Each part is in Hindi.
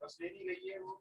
ऑस्ट्रेलिया गई है वो।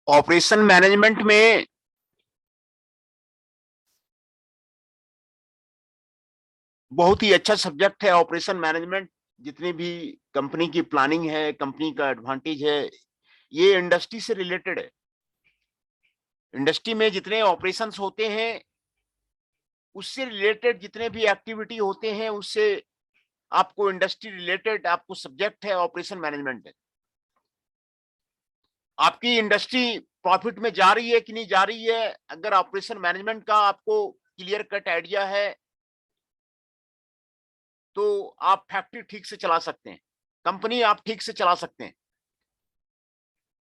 ऑपरेशन मैनेजमेंट में बहुत ही अच्छा सब्जेक्ट है ऑपरेशन मैनेजमेंट। जितनी भी कंपनी की प्लानिंग है, कंपनी का एडवांटेज है, ये इंडस्ट्री से रिलेटेड है। इंडस्ट्री में जितने ऑपरेशंस होते हैं, उससे रिलेटेड जितने भी एक्टिविटी होते हैं, उससे आपको इंडस्ट्री रिलेटेड आपको सब्जेक्ट है ऑपरेशन मैनेजमेंट है। आपकी इंडस्ट्री प्रॉफिट में जा रही है कि नहीं जा रही है, अगर ऑपरेशन मैनेजमेंट का आपको क्लियर कट आइडिया है तो आप फैक्ट्री ठीक से चला सकते हैं, कंपनी आप ठीक से चला सकते हैं।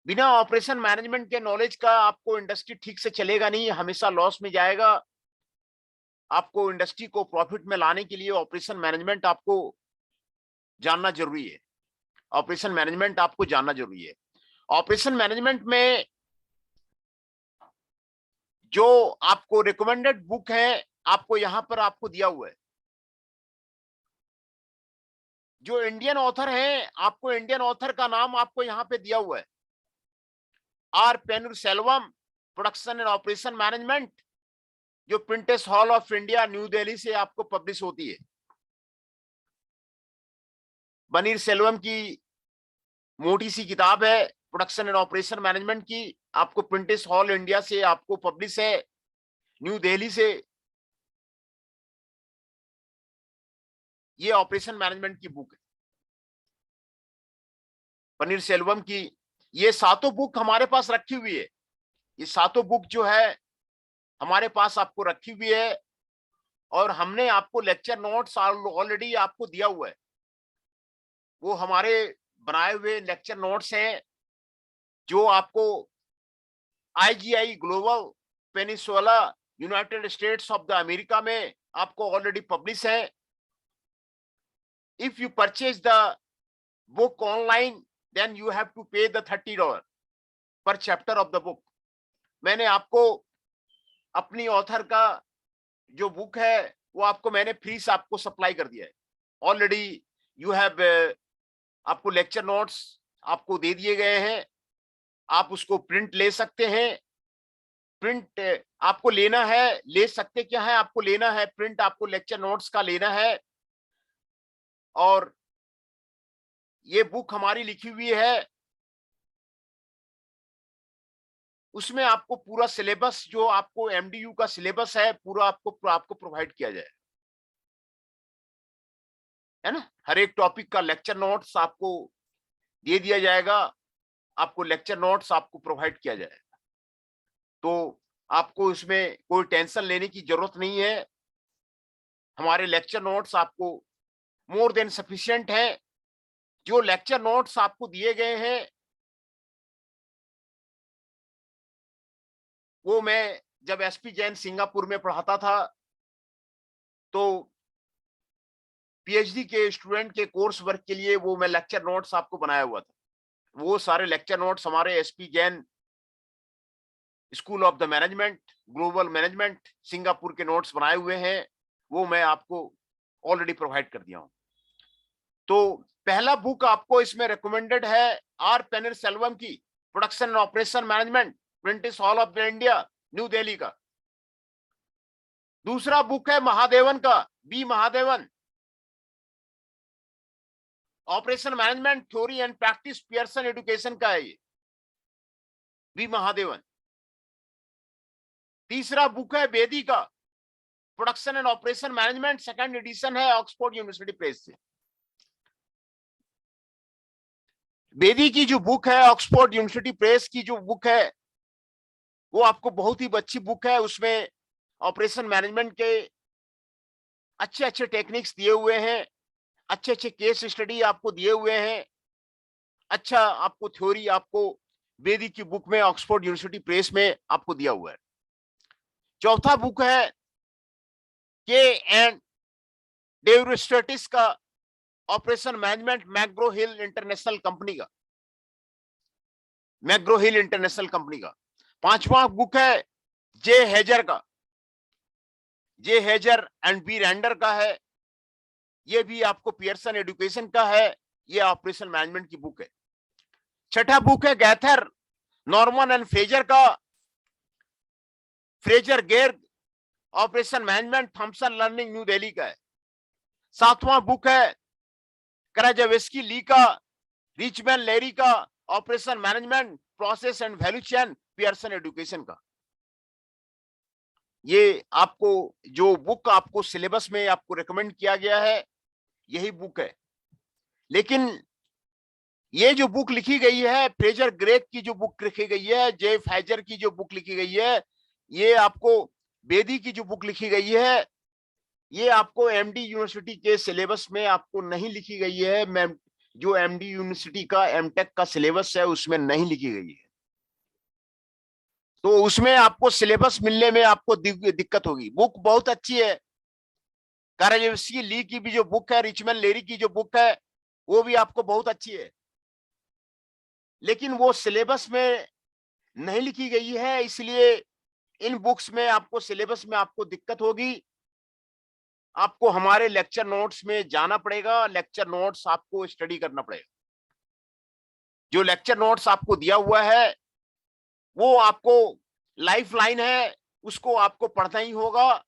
बिना ऑपरेशन मैनेजमेंट के नॉलेज का आपको इंडस्ट्री ठीक से चलेगा नहीं, हमेशा लॉस में जाएगा। आपको इंडस्ट्री को प्रॉफिट में लाने के लिए ऑपरेशन मैनेजमेंट आपको जानना जरूरी है। ऑपरेशन मैनेजमेंट आपको जानना जरूरी है। ऑपरेशन मैनेजमेंट में जो आपको रिकमेंडेड बुक है, आपको यहां पर आपको दिया हुआ है। जो इंडियन ऑथर है, आपको इंडियन ऑथर का नाम आपको यहां पे दिया हुआ है, R Panneerselvam, production and operation management, जो Prentice Hall of India New Delhi से आपको पब्लिश होती है। बनीर सेल्वम की मोटी सी किताब है प्रोडक्शन एंड ऑपरेशन मैनेजमेंट की, आपको प्रिंटेस हॉल इंडिया से आपको पब्लिश है, न्यू दिल्ली से। ये ऑपरेशन मैनेजमेंट की बुक है पनीर सेल्वम की। ये सातों बुक हमारे पास रखी हुई है। ये सातों बुक जो है हमारे पास आपको रखी हुई है, और हमने आपको लेक्चर नोट्स ऑलरेडी आपको दिया हुआ है। वो हमारे बनाए हुए लेक्चर नोट्स हैं, जो आपको IGI global peninsula united states of the America में आपको ऑलरेडी पब्लिश है। If you purchase the book online, then you have to pay the $30 per chapter of the book. मैंने आपको अपनी ऑथर का जो बुक है वो आपको मैंने फ्री से आपको सप्लाई कर दिया है ऑलरेडी। यू हैव आपको लेक्चर नोट्स आपको दे दिए गए हैं, आप उसको प्रिंट ले सकते हैं। प्रिंट आपको लेना है, ले सकते क्या है, आपको लेना है प्रिंट, आपको लेक्चर नोट्स का लेना है। और ये बुक हमारी लिखी हुई है, उसमें आपको पूरा सिलेबस, जो आपको MDU का सिलेबस है, पूरा आपको प्रोवाइड किया जाए, है ना। हर एक टॉपिक का लेक्चर नोट्स आपको दे दिया जाएगा, आपको लेक्चर नोट्स आपको प्रोवाइड किया जाएगा। तो आपको इसमें कोई टेंशन लेने की जरूरत नहीं है। हमारे लेक्चर नोट्स आपको मोर देन सफिशिएंट है। जो लेक्चर नोट्स आपको दिए गए हैं, वो मैं जब SP जैन सिंगापुर में पढ़ाता था, तो PhD के स्टूडेंट के कोर्स वर्क के लिए वो मैं लेक्चर नोट्स आपको बनाया हुआ था। वो सारे लेक्चर नोट्स हमारे SP Jain school of the management, global management Singapore के नोट्स बनाए हुए हैं, वो मैं आपको ऑलरेडी प्रोवाइड कर दिया हूं। तो पहला बुक आपको इसमें रिकमेंडेड है आर पेनुरसेल्वम की production and operation management, Prentice Hall of India New Delhi का। दूसरा बुक है महादेवन का, B Mahadevan, operation management theory and practice, Pearson education का है ये, बी महादेवन। तीसरा बुक है बेदी का, production and operation management, second edition है, ऑक्सफोर्ड यूनिवर्सिटी प्रेस से। बेदी की जो बुक है, ऑक्सफोर्ड यूनिवर्सिटी प्रेस की जो बुक है, वो आपको बहुत ही अच्छी बुक है। उसमें ऑपरेशन मैनेजमेंट के अच्छे अच्छे टेक्निक्स दिए हुए हैं, अच्छे अच्छे केस स्टडी आपको दिए हुए हैं, अच्छा आपको थ्योरी आपको बेदी की बुक में ऑक्सफोर्ड यूनिवर्सिटी प्रेस में आपको दिया हुआ है। चौथा बुक है के एंड डेवरेस्टेटिस का ऑपरेशन मैनेजमेंट, मैग्रो हिल इंटरनेशनल कंपनी का, मैग्रो हिल इंटरनेशनल कंपनी का। पांचवा बुक है जे हेजर का, जे हेजर एंड बी रैंडर का है, ये भी आपको पियर्सन एजुकेशन का है, ये ऑपरेशन मैनेजमेंट की बुक है। छठा बुक है गैथर, नॉर्मन एंड फ्रेजर का, Frazier Greg operation management, Thomson learning New Delhi का है। सातवां बुक है कराजावेस्की ली का, रिचमैन लेरी का, operation management process and value chain, Pearson education का। ये आपको जो बुक आपको सिलेबस में आपको रिकमेंड किया गया है, यही बुक है। लेकिन ये जो बुक लिखी गई है, फ्रेजर ग्रेग की जो बुक लिखी गई है, जे फाइजर की जो बुक लिखी गई है, ये आपको बेदी की जो बुक लिखी गई है, ये आपको MD यूनिवर्सिटी के सिलेबस में आपको नहीं लिखी गई है। मैम, जो MD यूनिवर्सिटी का MTech का सिलेबस है उसमें नहीं लिखी गई है। तो उसमें आपको सिलेबस मिलने में आपको दिक्कत होगी। बुक बहुत अच्छी है, काराजेवस्की ली की भी जो बुक है, रिचमैन लेरी की जो बुक है, वो भी आपको बहुत अच्छी है, लेकिन वो सिलेबस में नहीं लिखी गई है, इसलिए इन बुक्स में आपको सिलेबस में आपको दिक्कत होगी। आपको हमारे लेक्चर नोट्स में जाना पड़ेगा, लेक्चर नोट्स आपको स्टडी करना पड़ेगा। जो लेक्चर नोट्स आपको दिया हुआ है वो आपको लाइफ लाइन है, उसको आपको पढ़ना ही होगा,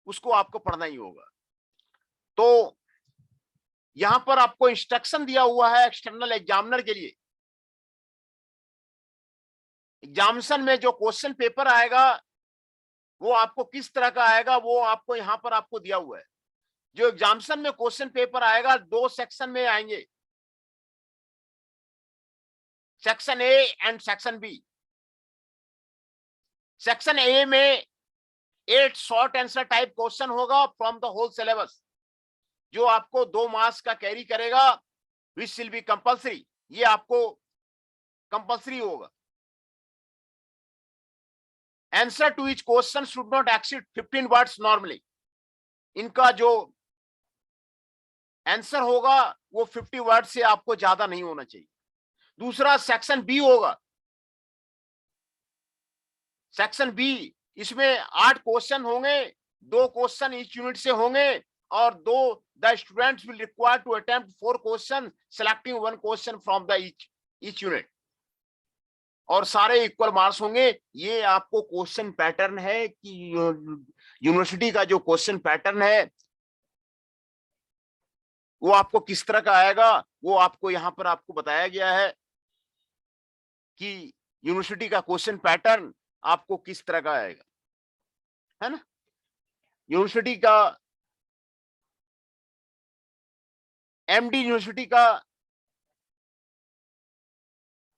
उसको आपको पढ़ना ही होगा। तो यहां पर आपको इंस्ट्रक्शन दिया हुआ है एक्सटर्नल एग्जामिनर के लिए। एग्जामिनेशन में जो क्वेश्चन पेपर आएगा वो आपको किस तरह का आएगा, वो आपको यहां पर आपको दिया हुआ है। जो एग्जामिनेशन में क्वेश्चन पेपर आएगा 2 सेक्शन में आएंगे, section A and section B. Section A में 8 शॉर्ट आंसर टाइप क्वेश्चन होगा फ्रॉम द होल सिलेबस, जो आपको 2 मार्क्स का कैरी करेगा, विच विल बी कंपल्सरी। ये आपको कंपल्सरी होगा। Answer to each question should not exceed 15 words normally. इनका जो आंसर होगा वो 50 वर्ड से आपको ज्यादा नहीं होना चाहिए। दूसरा सेक्शन बी होगा। सेक्शन बी, इसमें 8 क्वेश्चन होंगे, 2 क्वेश्चन ईच यूनिट से होंगे, और the students will require to attempt 4 question, selecting 1 question from the each unit, और सारे इक्वल मार्क्स होंगे। ये आपको क्वेश्चन पैटर्न है कि यूनिवर्सिटी का जो क्वेश्चन पैटर्न है वो आपको किस तरह का आएगा, वो आपको यहां पर आपको बताया गया है कि यूनिवर्सिटी का क्वेश्चन पैटर्न आपको किस तरह का आएगा, है ना। यूनिवर्सिटी का, एमडी यूनिवर्सिटी का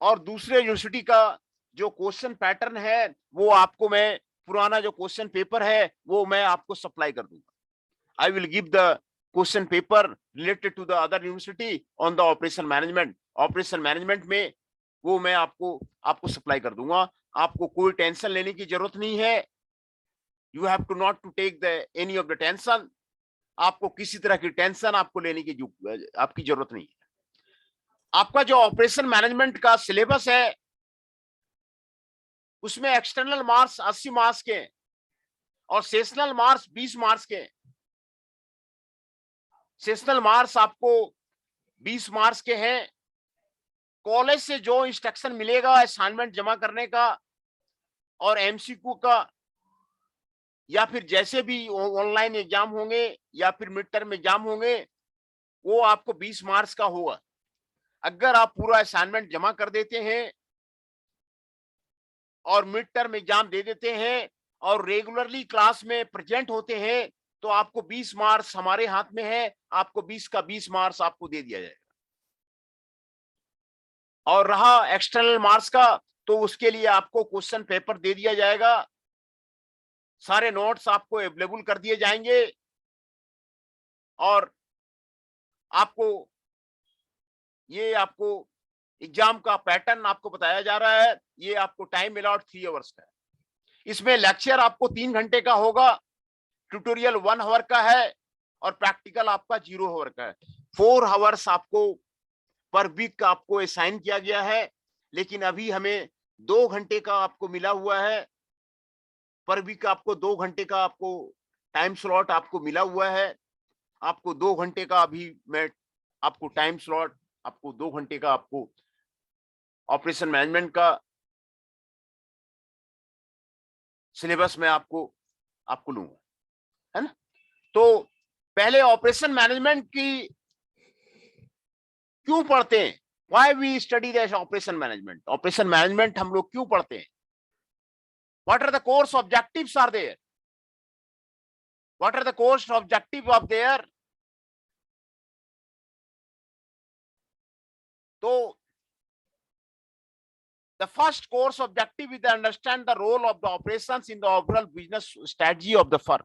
और दूसरे यूनिवर्सिटी का जो क्वेश्चन पैटर्न है वो आपको मैं, पुराना जो क्वेश्चन पेपर है वो मैं आपको सप्लाई कर दूंगा। I will give the question paper related to the other university on the operation management. Operation management में वो मैं आपको सप्लाई कर दूंगा। आपको कोई टेंशन लेने की जरूरत नहीं है। You have to not to take the any of the tension. आपको किसी तरह की टेंशन आपको लेने की आपकी जरूरत नहीं है। आपका जो ऑपरेशन मैनेजमेंट का सिलेबस है उसमें एक्सटर्नल मार्क्स 80 मार्क्स के और सेशनल मार्क्स 20 मार्क्स के। सेशनल मार्क्स आपको 20 मार्क्स के हैं। कॉलेज से जो इंस्ट्रक्शन मिलेगा असाइनमेंट जमा करने का और एमसीक्यू का, या फिर जैसे भी ऑनलाइन एग्जाम होंगे या फिर मिड टर्म एग्जाम होंगे, वो आपको 20 मार्क्स का होगा। अगर आप पूरा असाइनमेंट जमा कर देते हैं और मिड टर्म एग्जाम दे देते हैं और रेगुलरली क्लास में प्रेजेंट होते हैं तो आपको 20 मार्क्स हमारे हाथ में है, आपको 20 का 20 मार्क्स आपको दे दिया जाएगा। और रहा एक्सटर्नल मार्क्स का, तो उसके लिए आपको क्वेश्चन पेपर दे दिया जाएगा, सारे नोट्स आपको अवेलेबल कर दिए जाएंगे, और आपको ये आपको एग्जाम का पैटर्न आपको बताया जा रहा है। ये आपको टाइम अलॉट 3 आवर्स का है। इसमें लेक्चर आपको 3 घंटे का होगा, ट्यूटोरियल 1 आवर का है और प्रैक्टिकल आपका 0 आवर का है। 4 आवर्स आपको पर वीक आपको असाइन किया गया है, लेकिन अभी हमें 2 घंटे का आपको मिला हुआ है। पर वीक आपको 2 घंटे का आपको टाइम स्लॉट आपको मिला हुआ है। आपको 2 घंटे का अभी मैं आपको टाइम स्लॉट, आपको 2 घंटे का आपको ऑपरेशन मैनेजमेंट का सिलेबस में आपको लूंगा, है ना। तो पहले ऑपरेशन मैनेजमेंट की क्यों पढ़ते हैं, why we study that operation management. Operation management हम लोग क्यों पढ़ते हैं, what are the course objectives are there, what are the course objective of there. तो the first course objective is to understand the role of the operations in the overall business strategy of the firm.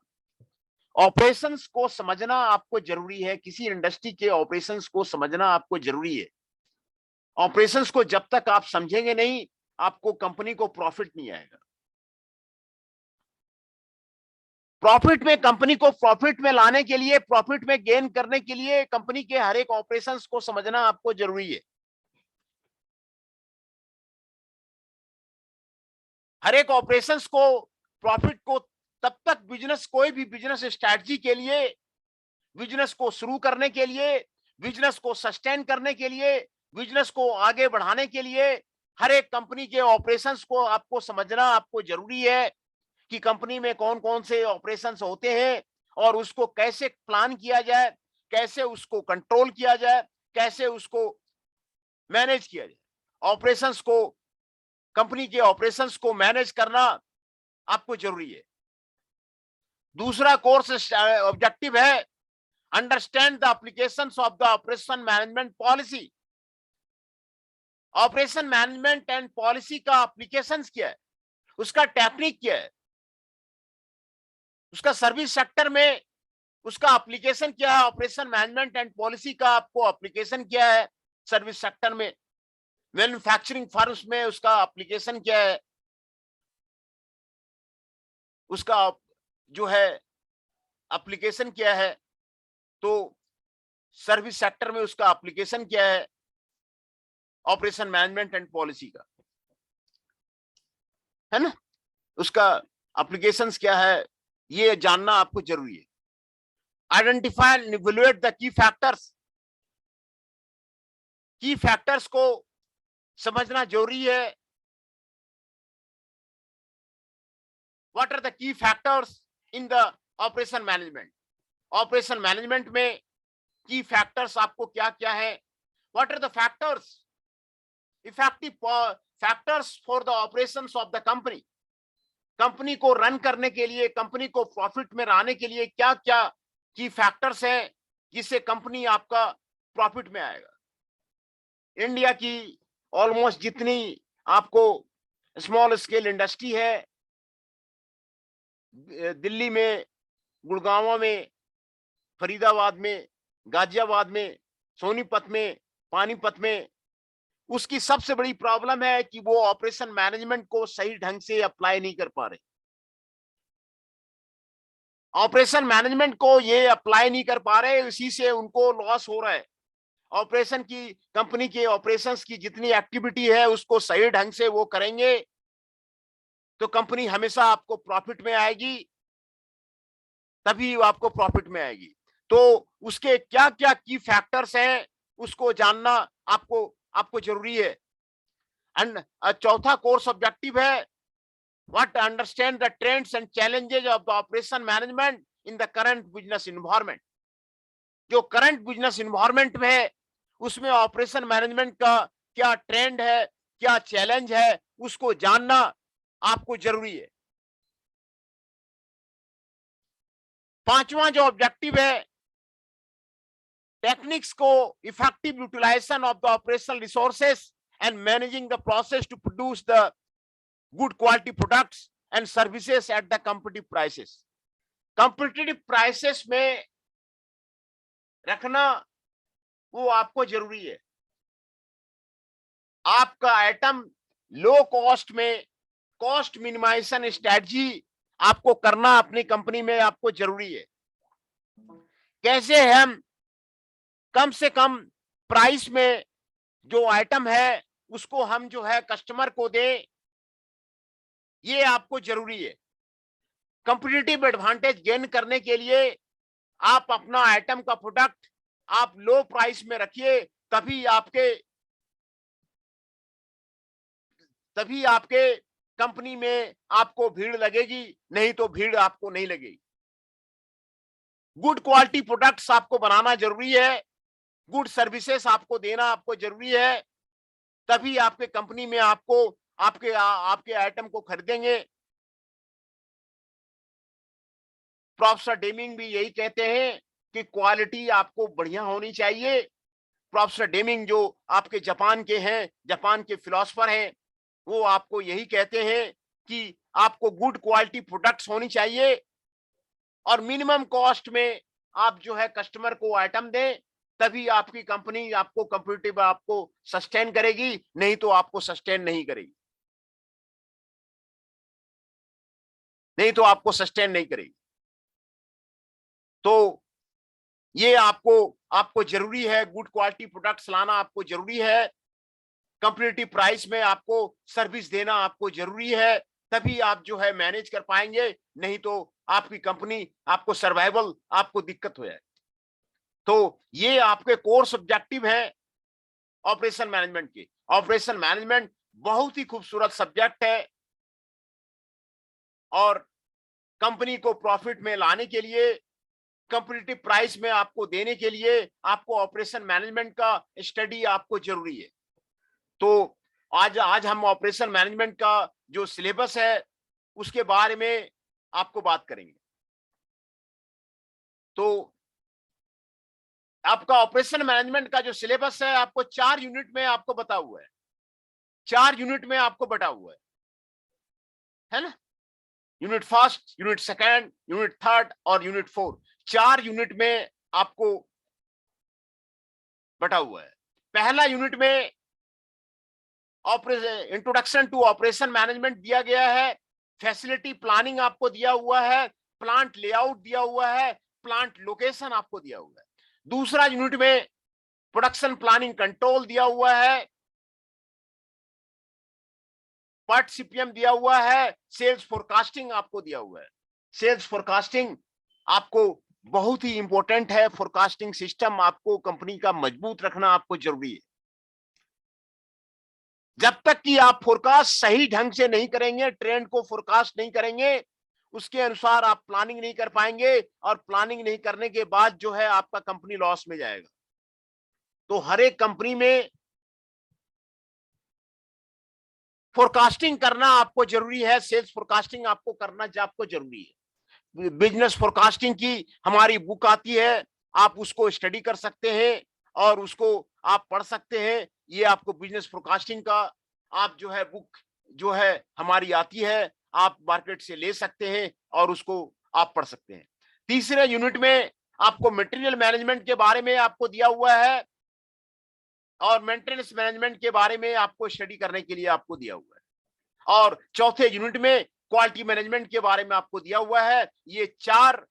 Operations को समझना आपको जरूरी है, किसी इंडस्ट्री के ऑपरेशंस को समझना आपको जरूरी है। ऑपरेशंस को जब तक आप समझेंगे नहीं आपको कंपनी को प्रॉफिट नहीं आएगा। प्रॉफिट में, कंपनी को प्रॉफिट में लाने के लिए, प्रॉफिट में गेन करने के लिए कंपनी के हर एक ऑपरेशंस को समझना आपको जरूरी है। हर एक ऑपरेशंस को, प्रॉफिट को तब तक बिजनेस, कोई भी बिजनेस स्ट्रैटेजी के लिए, बिजनेस को शुरू करने के लिए, बिजनेस को सस्टेन करने के लिए, बिजनेस को आगे बढ़ाने के लिए हर एक कंपनी के ऑपरेशंस को आपको समझना आपको जरूरी है कि कंपनी में कौन कौन से ऑपरेशंस होते हैं और उसको कैसे प्लान किया जाए, कैसे उसको कंट्रोल किया जाए, कैसे उसको मैनेज किया जाए। ऑपरेशंस को, कंपनी के ऑपरेशंस को मैनेज करना आपको जरूरी है। दूसरा कोर्स ऑब्जेक्टिव है understand the applications of the operation management policy. Operation management and policy का एप्लीकेशंस क्या है, उसका टेक्निक क्या है, उसका सर्विस सेक्टर में उसका एप्लीकेशन क्या है। ऑपरेशन मैनेजमेंट एंड पॉलिसी का आपको एप्लीकेशन क्या है सर्विस सेक्टर में, मैन्युफैक्चरिंग फर्म्स में उसका एप्लीकेशन क्या है, उसका जो है एप्लीकेशन क्या है, तो सर्विस सेक्टर में उसका एप्लीकेशन क्या है ऑपरेशन मैनेजमेंट एंड पॉलिसी का, है ना, उसका एप्लीकेशंस क्या है, ये जानना आपको जरूरी है। Identify and evaluate the key factors. Key factors को समझना जरूरी है। What are the key factors in the operation management. Operation management में की फैक्टर्स आपको क्या क्या है, what are the factors, effective factors for the operations of the company. Company को रन करने के लिए, कंपनी को प्रॉफिट में लाने के लिए क्या क्या की फैक्टर्स हैं जिससे कंपनी आपका प्रॉफिट में आएगा। इंडिया की ऑलमोस्ट जितनी आपको स्मॉल स्केल इंडस्ट्री है, दिल्ली में, गुड़गांव में, फरीदाबाद में, गाजियाबाद में, सोनीपत में, पानीपत में, उसकी सबसे बड़ी प्रॉब्लम है कि वो ऑपरेशन मैनेजमेंट को सही ढंग से अप्लाई नहीं कर पा रहे। ऑपरेशन मैनेजमेंट को ये अप्लाई नहीं कर पा रहे, इसी से उनको लॉस हो रहा है। ऑपरेशन की, कंपनी के ऑपरेशंस की जितनी एक्टिविटी है उसको सही ढंग से वो करेंगे तो कंपनी हमेशा आपको प्रॉफिट में आएगी, तभी आपको प्रॉफिट में आएगी। तो उसके क्या क्या की फैक्टर्स हैं उसको जानना आपको आपको जरूरी है। एंड चौथा कोर्स ऑब्जेक्टिव है what understand the trends and challenges of the operation management in the current business environment. जो करंट बिजनेस इन्वायरमेंट में है उसमें ऑपरेशन मैनेजमेंट का क्या ट्रेंड है, क्या चैलेंज है, उसको जानना आपको जरूरी है। पांचवा जो ऑब्जेक्टिव है, टेक्निक्स को effective utilisation of the operational resources and managing the process to produce the good quality products and services at the competitive prices. Competitive prices में रखना वो आपको जरूरी है। आपका आइटम लो कॉस्ट में, कॉस्ट मिनिमाइजेशन स्ट्रेटजी आपको करना अपनी कंपनी में आपको जरूरी है। कैसे हम कम से कम प्राइस में जो आइटम है उसको हम जो है कस्टमर को दें, ये आपको जरूरी है। कंपटीटिव एडवांटेज गेन करने के लिए आप अपना आइटम का प्रोडक्ट आप लो प्राइस में रखिए, तभी आपके कंपनी में आपको भीड़ लगेगी, नहीं तो भीड़ आपको नहीं लगेगी। गुड क्वालिटी प्रोडक्ट्स आपको बनाना जरूरी है, गुड सर्विसेज आपको देना आपको जरूरी है, तभी आपके कंपनी में आपको आपके आइटम को खरीदेंगे। प्रोफेसर डेमिंग भी यही कहते हैं कि क्वालिटी आपको बढ़िया होनी चाहिए। प्रोफेसर डेमिंग जो आपके जापान के हैं, जापान के फिलोसोफर हैं, वो आपको यही कहते हैं कि आपको गुड क्वालिटी प्रोडक्ट्स होनी चाहिए और मिनिमम कॉस्ट में आप जो है कस्टमर को आइटम दें, तभी आपकी कंपनी आपको कंपटीटिव आपको सस्टेन करेगी, नहीं तो आपको सस्टेन नहीं करेगी। नहीं तो आपको सस्टेन नहीं करेगी। तो ये आपको जरूरी है, गुड क्वालिटी प्रोडक्ट्स लाना आपको जरूरी है, कंपैरेटिव प्राइस में आपको सर्विस देना आपको जरूरी है, तभी आप जो है मैनेज कर पाएंगे, नहीं तो आपकी कंपनी, आपको सर्वाइवल, आपको दिक्कत हो जाए। तो ये आपके कोर्स ऑब्जेक्टिव है ऑपरेशन मैनेजमेंट के। ऑपरेशन मैनेजमेंट बहुत ही खूबसूरत सब्जेक्ट है और कंपनी को प्रॉफिट में लाने के लिए, कंपैरेटिव प्राइस में आपको देने के लिए आपको ऑपरेशन मैनेजमेंट का स्टडी आपको जरूरी है। तो आज हम ऑपरेशन मैनेजमेंट का जो सिलेबस है उसके बारे में आपको बात करेंगे। तो आपका ऑपरेशन मैनेजमेंट का जो सिलेबस है आपको 4 यूनिट में आपको बता हुआ है, 4 यूनिट में आपको बटा हुआ है ना? Unit first, unit second, unit third और यूनिट 4, 4 यूनिट में आपको बटा हुआ है। पहला यूनिट में इंट्रोडक्शन टू ऑपरेशन मैनेजमेंट दिया गया है, फैसिलिटी प्लानिंग आपको दिया हुआ है, प्लांट लेआउट दिया हुआ है, प्लांट लोकेशन आपको दिया हुआ है। दूसरा यूनिट में प्रोडक्शन प्लानिंग कंट्रोल दिया हुआ है, पार्ट सीपीएम दिया हुआ है, सेल्स फोरकास्टिंग आपको दिया हुआ है। सेल्स फोरकास्टिंग आपको बहुत ही इंपॉर्टेंट है, फोरकास्टिंग सिस्टम आपको कंपनी का मजबूत रखना आपको जरूरी है। जब तक कि आप फोरकास्ट सही ढंग से नहीं करेंगे, ट्रेंड को फोरकास्ट नहीं करेंगे, उसके अनुसार आप प्लानिंग नहीं कर पाएंगे, और प्लानिंग नहीं करने के बाद जो है आपका कंपनी लॉस में जाएगा। तो हर एक कंपनी में फोरकास्टिंग करना आपको जरूरी है, सेल्स फोरकास्टिंग आपको करना आपको जरूरी है। बिजनेस फोरकास्टिंग की हमारी बुक आती है, आप उसको स्टडी कर सकते हैं और उसको आप पढ़ सकते हैं। ये आपको बिजनेस फोरकास्टिंग का आप जो है बुक जो है हमारी आती है, आप मार्केट से ले सकते हैं और उसको आप पढ़ सकते हैं। तीसरे यूनिट में आपको मटेरियल मैनेजमेंट के बारे में आपको दिया हुआ है और मेंटेनेंस मैनेजमेंट के बारे में आपको स्टडी करने के लिए आपको दिया हुआ है। और चौथे यूनिट में क्वालिटी मैनेजमेंट के बारे में आपको दिया हुआ है। ये 4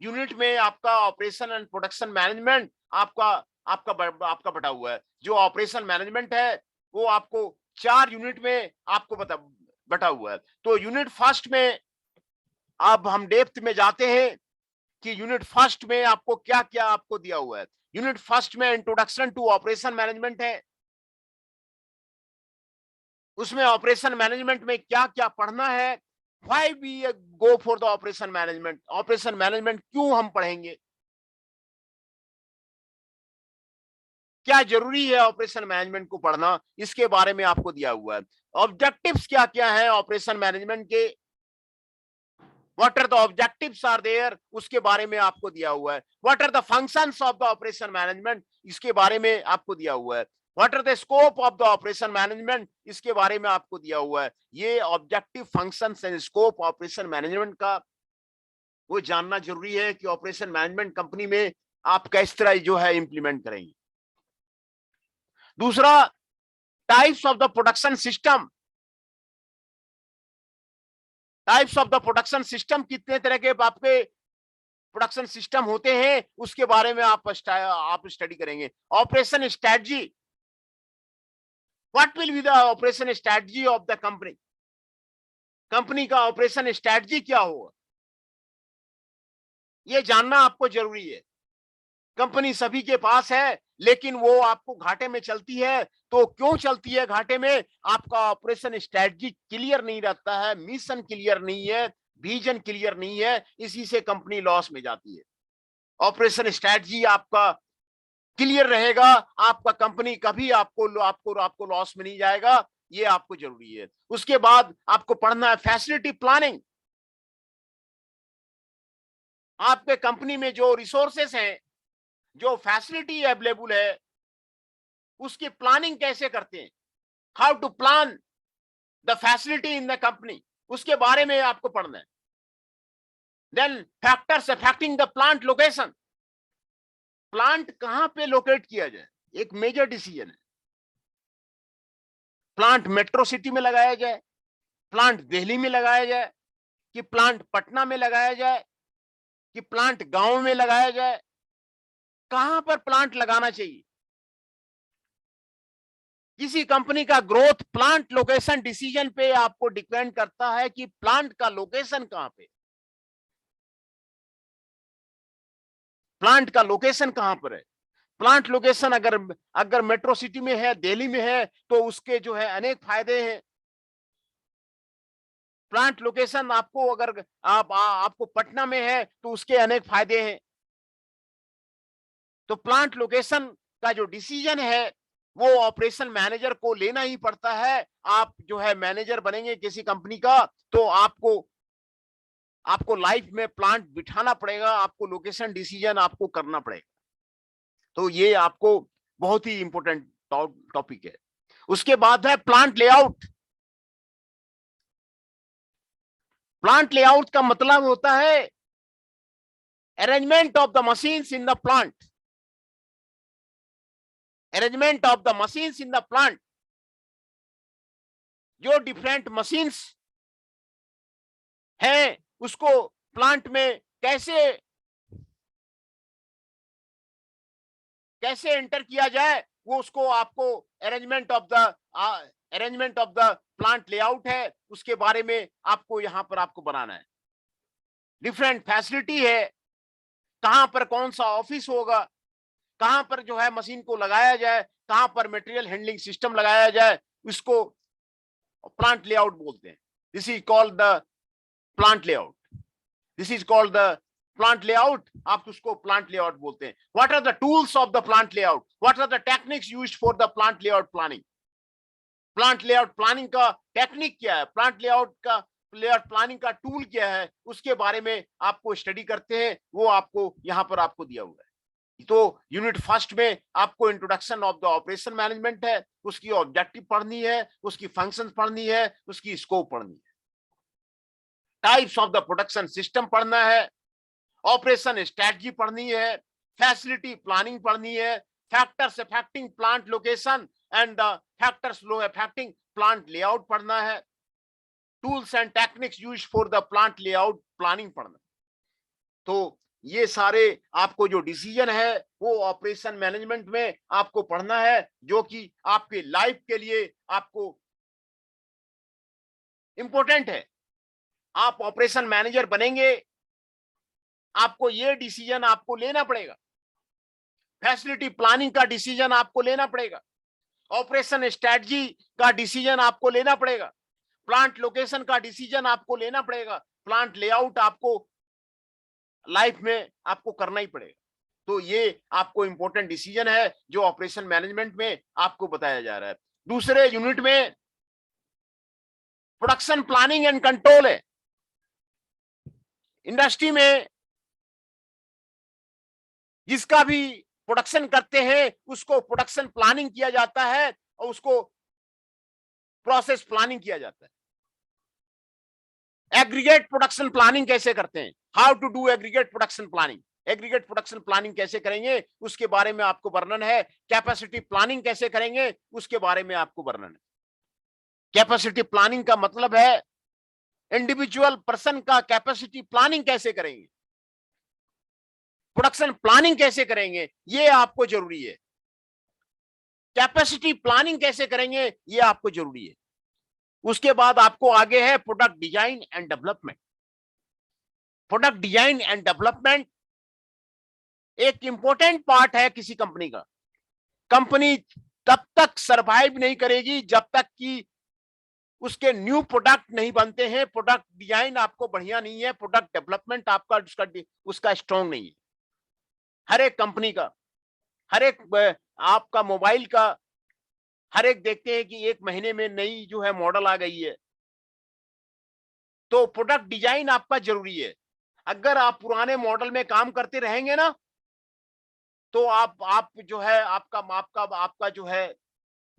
यूनिट में आपका ऑपरेशन एंड प्रोडक्शन मैनेजमेंट आपका आपका बटा हुआ है। जो ऑपरेशन मैनेजमेंट है वो आपको 4 यूनिट में आपको बटा हुआ है। तो यूनिट फर्स्ट में अब हम डेप्थ में जाते हैं कि यूनिट फर्स्ट में आपको क्या क्या आपको दिया हुआ है। यूनिट फर्स्ट में इंट्रोडक्शन टू ऑपरेशन मैनेजमेंट है, उसमें ऑपरेशन मैनेजमेंट में क्या क्या पढ़ना है, why we go for the operation management, operation management क्यों हम पढ़ेंगे, क्या जरूरी है ऑपरेशन मैनेजमेंट को पढ़ना, इसके बारे में आपको दिया हुआ है। ऑब्जेक्टिव्स क्या क्या है ऑपरेशन मैनेजमेंट के, what are the objectives are there, उसके बारे में आपको दिया हुआ है। What are the functions of the operation management, इसके बारे में आपको दिया हुआ है। What are the scope of the operation management, इसके बारे में आपको दिया हुआ है। ये objective, functions and scope operation management का वो जानना जरूरी है कि ऑपरेशन मैनेजमेंट कंपनी में आप किस तरह जो है इंप्लीमेंट करेंगे। दूसरा, types of the production system, types of the production system, कितने तरह के आपके प्रोडक्शन सिस्टम होते हैं उसके बारे में आप स्टडी करेंगे। Operation strategy, what will be the operation strategy of the company, company का ऑपरेशन स्ट्रेटजी क्या होगा, ये जानना आपको जरूरी है। कंपनी सभी के पास है लेकिन वो आपको घाटे में चलती है, तो क्यों चलती है घाटे में, आपका ऑपरेशन स्ट्रेटजी क्लियर नहीं रहता है, मिशन क्लियर नहीं है, विजन क्लियर नहीं है, इसी से कंपनी लॉस में जाती है। ऑपरेशन स्ट्रेटजी आपका क्लियर रहेगा, आपका कंपनी कभी आपको लॉस में नहीं जाएगा, ये आपको जरूरी है। उसके बाद आपको पढ़ना है फैसिलिटी प्लानिंग, आपके कंपनी में जो रिसोर्सेस हैं, जो फैसिलिटी अवेलेबल है, उसकी प्लानिंग कैसे करते हैं, how to plan the facility in the company, उसके बारे में आपको पढ़ना है। Then factors affecting the plant location, plant कहां पे लोकेट किया जाए, एक मेजर डिसीजन है। प्लांट मेट्रो सिटी में लगाया जाए, प्लांट दिल्ली में लगाया जाए, कि प्लांट पटना में लगाया जाए, कि प्लांट गांव में लगाया जाए, कहां पर प्लांट लगाना चाहिए। किसी कंपनी का ग्रोथ प्लांट लोकेशन डिसीजन पे आपको डिपेंड करता है कि प्लांट का लोकेशन कहां पे, प्लांट का लोकेशन कहां पर है। प्लांट लोकेशन अगर अगर मेट्रो सिटी में है, दिल्ली में है, तो उसके जो है अनेक फायदे हैं। प्लांट लोकेशन आपको अगर आपको पटना में है तो उसके अनेक फायदे हैं। तो प्लांट लोकेशन का जो डिसीजन है वो ऑपरेशन मैनेजर को लेना ही पड़ता है। आप जो है मैनेजर बनेंगे किसी कंपनी का, तो आपको लाइफ में प्लांट बिठाना पड़ेगा, आपको लोकेशन डिसीजन आपको करना पड़ेगा। तो ये आपको बहुत ही इंपॉर्टेंट टॉपिक है। उसके बाद है प्लांट लेआउट। प्लांट लेआउट का मतलब होता है arrangement of the machines in the plant, arrangement of the machines in the plant. जो डिफरेंट मशीन्स हैं उसको प्लांट में कैसे कैसे एंटर किया जाए, वो उसको आपको arrangement of the plant layout है, उसके बारे में आपको यहां पर आपको बनाना है। डिफरेंट फैसिलिटी है, कहां पर कौन सा ऑफिस होगा, कहां पर जो है मशीन को लगाया जाए, कहां पर मटेरियल हैंडलिंग सिस्टम लगाया जाए, इसको प्लांट लेआउट बोलते हैं। This is called the plant layout, this is called the plant layout. आप उसको प्लांट लेआउट बोलते हैं। What are the tools of the plant layout, what are the techniques used for the plant layout planning. Plant layout planning का टेक्निक क्या है, प्लांट लेआउट प्लानिंग का टूल क्या है, उसके बारे में आपको स्टडी करते हैं। वो आपको यहां पर आपको दिया हुआ है। तो यूनिट फर्स्ट में आपको introduction of the operation management है, उसकी ऑब्जेक्टिव पढ़नी है, उसकी फंक्शंस पढ़नी है, उसकी स्कोप पढ़नी है, types of the production system पढ़ना है, ऑपरेशन स्ट्रेटजी पढ़नी है, फैसिलिटी प्लानिंग पढ़नी है, factors affecting plant location and the factors affecting plant layout पढ़ना है, tools and techniques used for the plant layout planning पढ़ना। तो ये सारे आपको जो डिसीजन है वो ऑपरेशन मैनेजमेंट में आपको पढ़ना है, जो कि आपके लाइफ के लिए आपको इंपॉर्टेंट है। आप ऑपरेशन मैनेजर बनेंगे, आपको ये डिसीजन आपको लेना पड़ेगा, फैसिलिटी प्लानिंग का डिसीजन आपको लेना पड़ेगा, ऑपरेशन स्ट्रेटजी का डिसीजन आपको लेना पड़ेगा, प्लांट लोकेशन का डिसीजन आपको लेना पड़ेगा, प्लांट लेआउट आपको लाइफ में आपको करना ही पड़ेगा। तो ये आपको इंपॉर्टेंट डिसीजन है जो ऑपरेशन मैनेजमेंट में आपको बताया जा रहा है। दूसरे यूनिट में प्रोडक्शन प्लानिंग एंड कंट्रोल है। इंडस्ट्री में जिसका भी प्रोडक्शन करते हैं उसको प्रोडक्शन प्लानिंग किया जाता है और उसको प्रोसेस प्लानिंग किया जाता है। एग्रीगेट प्रोडक्शन प्लानिंग कैसे करते हैं, how to do aggregate production planning, aggregate production planning कैसे करेंगे उसके बारे में आपको वर्णन है। कैपेसिटी प्लानिंग कैसे करेंगे उसके बारे में आपको वर्णन है। कैपेसिटी प्लानिंग का मतलब है इंडिविजुअल पर्सन का कैपेसिटी प्लानिंग कैसे करेंगे, प्रोडक्शन प्लानिंग कैसे करेंगे, ये आपको जरूरी है। कैपेसिटी प्लानिंग कैसे करेंगे ये आपको जरूरी है। उसके बाद आपको आगे है product design and development. Product design and development एक इंपॉर्टेंट पार्ट है किसी कंपनी का। कंपनी तब तक सरवाइव नहीं करेगी जब तक कि उसके न्यू प्रोडक्ट नहीं बनते हैं, प्रोडक्ट डिजाइन आपको बढ़िया नहीं है, प्रोडक्ट डेवलपमेंट आपका उसका स्ट्रॉन्ग नहीं है। हर एक कंपनी का, हर एक आपका मोबाइल का, हर एक देखते हैं कि एक महीने में नई जो है मॉडल आ गई है, तो प्रोडक्ट डिजाइन आपका जरूरी है। अगर आप पुराने मॉडल में काम करते रहेंगे ना, तो आप जो है आपका आपका आपका जो है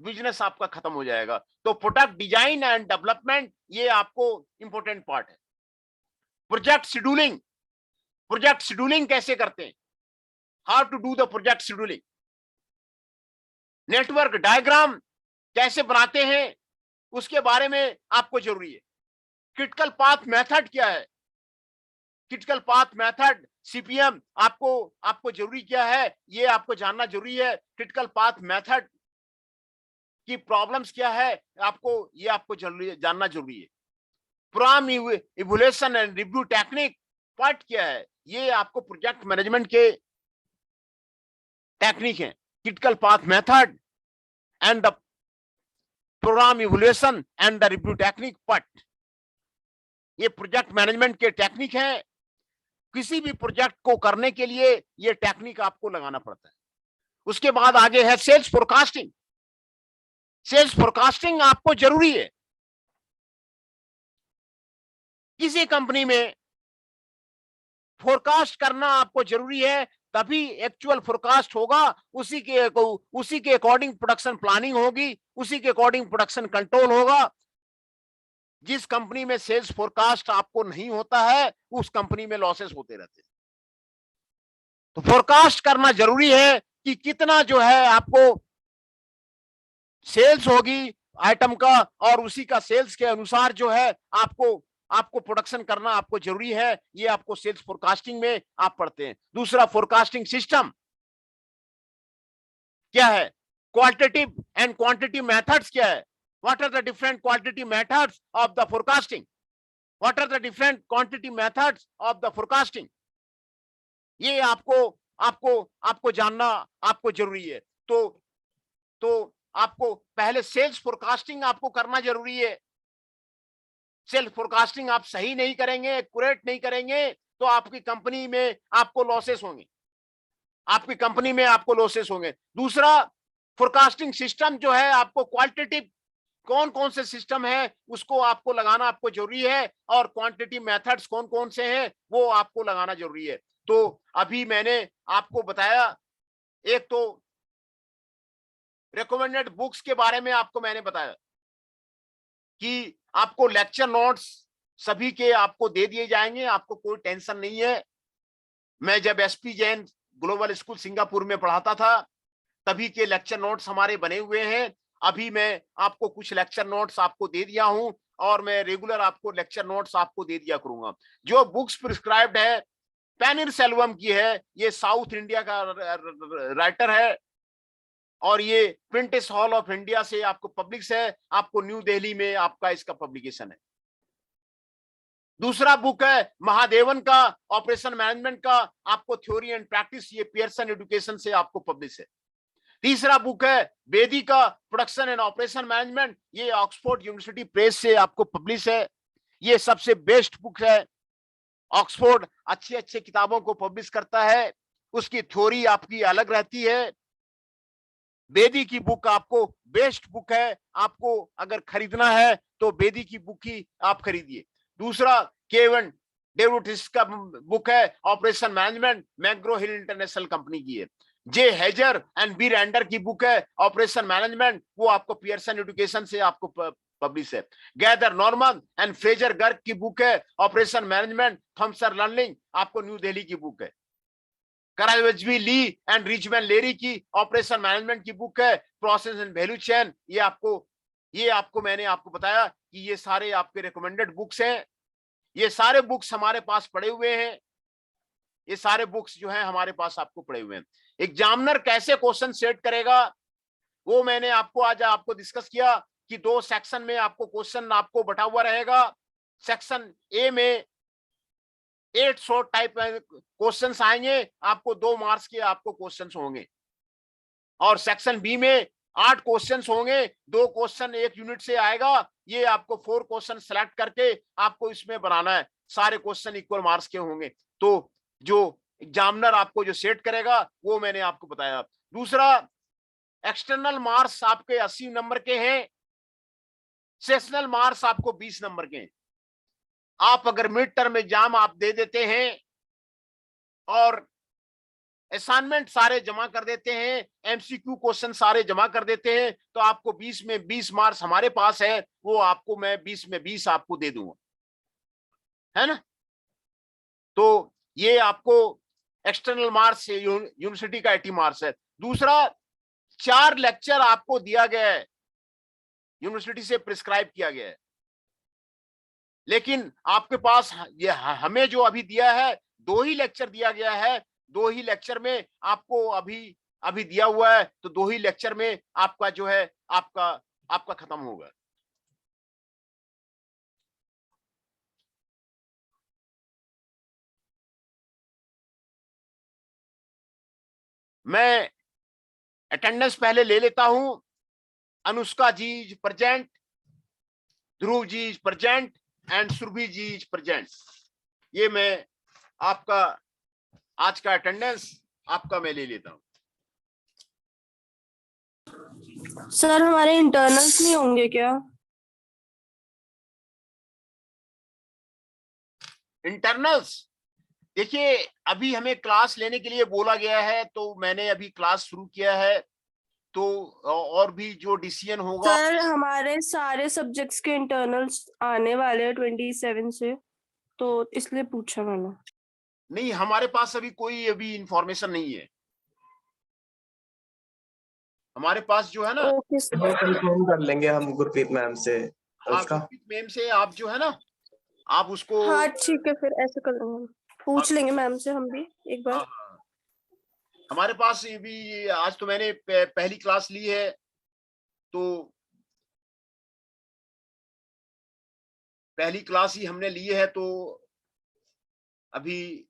बिजनेस आपका खत्म हो जाएगा। तो प्रोडक्ट डिजाइन एंड डेवलपमेंट ये आपको इंपॉर्टेंट पार्ट है। प्रोजेक्ट शेड्यूलिंग, प्रोजेक्ट शेड्यूलिंग कैसे करते हैं, how to do the project scheduling. Network diagram कैसे बनाते हैं उसके बारे में आपको जरूरी है। क्रिटिकल पाथ मेथड क्या है? क्रिटिकल पाथ मेथड, सीपीएम, आपको जरूरी क्या है, ये आपको जानना जरूरी है। क्रिटिकल पाथ मेथड की प्रॉब्लम्स क्या है, आपको जानना जरूरी है। Program evolution and review technique part क्या है, ये आपको प्रोजेक्ट मैनेजमेंट के टेक्निक है। Critical path method and the program evolution and the review technique part, ये प्रोजेक्ट मैनेजमेंट के टेक्निक है। किसी भी प्रोजेक्ट को करने के लिए ये टेक्निक आपको लगाना पड़ता है। उसके बाद आगे है सेल्स फोरकास्टिंग। सेल्स फोरकास्टिंग आपको जरूरी है। किसी कंपनी में फोरकास्ट करना आपको जरूरी है, तभी एक्चुअल फोरकास्ट होगा। उसी के अकॉर्डिंग प्रोडक्शन प्लानिंग होगी, उसी के अकॉर्डिंग प्रोडक्शन कंट्रोल होगा। जिस कंपनी में सेल्स फोरकास्ट आपको नहीं होता है, उस कंपनी में लॉसेस होते रहते हैं। तो फोरकास्ट करना जरूरी है कि कितना जो है आपको सेल्स होगी आइटम का, और उसी का सेल्स के अनुसार जो है आपको प्रोडक्शन करना आपको जरूरी है। ये आपको सेल्स फोरकास्टिंग में आप पढ़ते हैं। दूसरा, फोरकास्टिंग सिस्टम क्या है, क्वालिटेटिव एंड क्वांटिटी मेथड्स क्या है, what are the different quality methods of the forecasting, what are the different quantity methods of the forecasting, ये आपको जानना आपको जरूरी है। तो आपको पहले सेल्स फोरकास्टिंग आपको करना जरूरी है। सेल्स फोरकास्टिंग आप सही नहीं करेंगे, एक्यूरेट नहीं करेंगे, तो आपकी कंपनी में आपको लॉसेस होंगे, आपकी कंपनी में आपको लॉसेस होंगे। दूसरा, फोरकास्टिंग सिस्टम जो है आपको क्वालिटेटिव कौन कौन से सिस्टम है उसको आपको लगाना आपको जरूरी है, और क्वांटिटी मेथड्स कौन कौन से हैं वो आपको लगाना जरूरी है। तो अभी मैंने आपको बताया, एक तो रिकमेंडेड बुक्स के बारे में आपको मैंने बताया कि आपको लेक्चर नोट्स सभी के आपको दे दिए जाएंगे, आपको कोई टेंशन नहीं है। मैं जब SP Jain global school Singapore में पढ़ाता था, तभी के लेक्चर नोट्स हमारे बने हुए हैं। अभी मैं आपको कुछ लेक्चर नोट्स आपको दे दिया हूं, और मैं रेगुलर आपको लेक्चर नोट्स आपको दे दिया करूंगा। जो बुक्स प्रिस्क्राइब्ड है, पेनिरसेल्वम की है, ये साउथ इंडिया का राइटर है, और ये प्रिंटिस हॉल ऑफ इंडिया से आपको पब्लिश है, आपको न्यू दिल्ली में आपका इसका पब्लिकेशन है। दूसरा बुक है महादेवन का ऑपरेशन मैनेजमेंट का, आपको थ्योरी एंड प्रैक्टिस, ये पियर्सन एजुकेशन से आपको पब्लिश है। तीसरा बुक है बेदी का प्रोडक्शन एंड ऑपरेशन मैनेजमेंट, ये ऑक्सफोर्ड यूनिवर्सिटी प्रेस से आपको पब्लिश है। ये सबसे बेस्ट बुक है। ऑक्सफोर्ड अच्छे अच्छे किताबों को पब्लिश करता है, उसकी थ्योरी आपकी अलग रहती है। बेदी की बुक आपको बेस्ट बुक है, आपको अगर खरीदना है तो बेदी की बुक ही आप खरीदिए। दूसरा, केवन डेविड का बुक है ऑपरेशन मैनेजमेंट, मैग्रो हिल इंटरनेशनल कंपनी की है। जे हेजर एंड बी रैंडर की बुक है ऑपरेशन मैनेजमेंट, वो आपको पियर्सन एजुकेशन से आपको पब्लिश है। Gather Norman and Fraser Garg की बुक है ऑपरेशन मैनेजमेंट, थॉमसन लर्निंग, आपको न्यू दिल्ली की बुक है। करावेजवी ली एंड रिचमैन लेरी की ऑपरेशन मैनेजमेंट की बुक है प्रोसेस एंड वैल्यू चेन, ये आपको मैंने आपको बताया कि ये सारे आपके रिकमेंडेड बुक्स हैं। ये सारे बुक्स हमारे पास पड़े हुए हैं, ये सारे बुक्स जो हैं हमारे पास आपको पड़े हुए हैं। एग्जामिनर कैसे क्वेश्चन सेट करेगा वो मैंने आज आपको डिस्कस किया कि 2 सेक्शन में आपको क्वेश्चन आपको बटा हुआ रहेगा। सेक्शन ए में 800 टाइप क्वेश्चंस आएंगे, आपको 2 मार्क्स के आपको क्वेश्चंस होंगे, और सेक्शन बी में 8 क्वेश्चंस होंगे, 2 क्वेश्चन 1 यूनिट से आएगा। ये आपको 4 क्वेश्चन सेलेक्ट करके आपको इसमें बनाना है, सारे क्वेश्चन इक्वल मार्क्स के होंगे। तो जो एग्जामिनर आपको जो सेट करेगा वो मैंने आपको बताया। दूसरा, एक्सटर्नल मार्क्स आपके 80 नंबर के हैं, सेशनल मार्क्स आपको 20 नंबर के हैं। आप अगर मिड टर्म एग्जाम आप दे देते हैं और असाइनमेंट सारे जमा कर देते हैं, एमसीक्यू क्वेश्चन सारे जमा कर देते हैं, तो आपको 20 में 20 मार्क्स हमारे पास है, वो आपको मैं 20 में 20 आपको दे दूंगा, है ना। तो ये आपको एक्सटर्नल मार्क्स यूनिवर्सिटी का 80 मार्क्स है। दूसरा, 4 लेक्चर आपको दिया गया है, यूनिवर्सिटी से प्रिस्क्राइब किया गया है। लेकिन आपके पास ये हमें जो अभी दिया है 2 ही लेक्चर दिया गया है, 2 ही लेक्चर में आपको अभी अभी दिया हुआ है, तो 2 ही लेक्चर में आपका जो है आपका आपका खत्म होगा। मैं अटेंडेंस पहले ले लेता हूं। Anushka ji is present, Dhruv ji is present and Surbhi ji is present. ये मैं आपका आज का अटेंडेंस आपका मैं ले लेता हूं। सर हमारे इंटरनल्स नहीं होंगे क्या? इंटरनल्स देखिए, अभी हमें क्लास लेने के लिए बोला गया है, तो मैंने अभी क्लास शुरू किया है, तो और भी जो डिसीजन होगा। सर हमारे सारे सब्जेक्ट्स के इंटरनल्स आने वाले हैं 27 से, तो इसलिए पूछा मैंने। नहीं, हमारे पास अभी कोई अभी इंफॉर्मेशन नहीं है। हमारे पास जो है ना, ओके सर। कंफर्म कर लेंगे हम गुरप्रीत मैम से हाँ, उसका। गुरप्रीत मैम से आप जो है ना, आप उसको हाँ ठीक है, फिर ऐसे कर लेंगे, पूछ लेंगे मैम से हम भी एक बार। हाँ, हमारे पास ये भी आज तो मैंने पहली क्लास ली है, तो पहली क्लास ही हमने ली है, तो अभी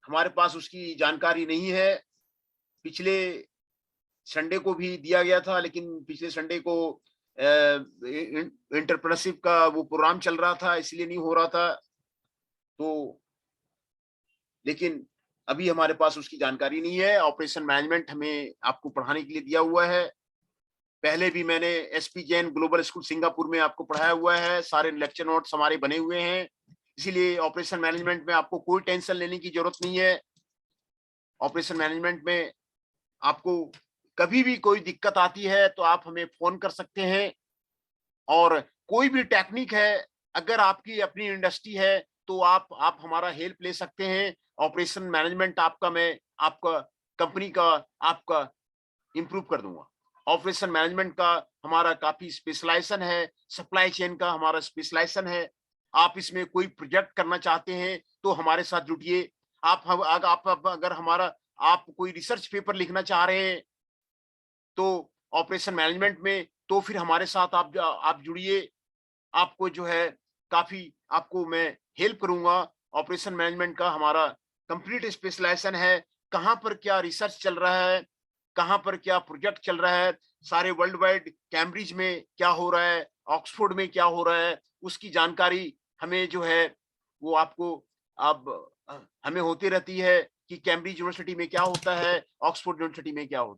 हमारे पास उसकी जानकारी नहीं है। पिछले संडे को भी दिया गया था, लेकिन पिछले संडे को एंटरप्रेन्योरशिप का वो प्रोग्राम चल रहा था, इसलिए नहीं हो रहा था। तो लेकिन अभी हमारे पास उसकी जानकारी नहीं है। ऑपरेशन मैनेजमेंट हमें आपको पढ़ाने के लिए दिया हुआ है। पहले भी मैंने SP Jain global school Singapore में आपको पढ़ाया हुआ है, सारे लेक्चर नोट्स हमारे बने हुए हैं। इसीलिए ऑपरेशन मैनेजमेंट में आपको कोई टेंशन लेने की जरूरत नहीं है। ऑपरेशन मैनेजमेंट में आपको कभी भी कोई दिक्कत आती है तो आप हमें फोन कर सकते हैं, और कोई भी टेक्निक है, अगर आपकी अपनी इंडस्ट्री है तो आप हमारा हेल्प ले सकते हैं। ऑपरेशन मैनेजमेंट आपका मैं आपका कंपनी का आपका इंप्रूव कर दूंगा। ऑपरेशन मैनेजमेंट का हमारा काफी स्पेशलाइजेशन है, सप्लाई चेन का हमारा स्पेशलाइजेशन है। आप इसमें कोई प्रोजेक्ट करना चाहते हैं तो हमारे साथ जुड़िए। आप अगर हमारा आप कोई रिसर्च पेपर लिखना चाह रहे हैं तो ऑपरेशन मैनेजमेंट में, तो फिर हमारे साथ आप जुड़िए। आपको जो है काफी आपको मैं हेल्प करूंगा। ऑपरेशन मैनेजमेंट का हमारा कंप्लीट स्पेशलाइजेशन है, कहां पर क्या रिसर्च चल रहा है, कहां पर क्या प्रोजेक्ट चल रहा है, सारे वर्ल्ड वाइड कैम्ब्रिज में क्या हो रहा है, ऑक्सफोर्ड में क्या हो रहा है, उसकी जानकारी हमें जो है वो आपको अब हमें होती रहती है कि कैम्ब्रिज यूनिवर्सिटी में क्या होता है, ऑक्सफोर्ड यूनिवर्सिटी में क्या होता है।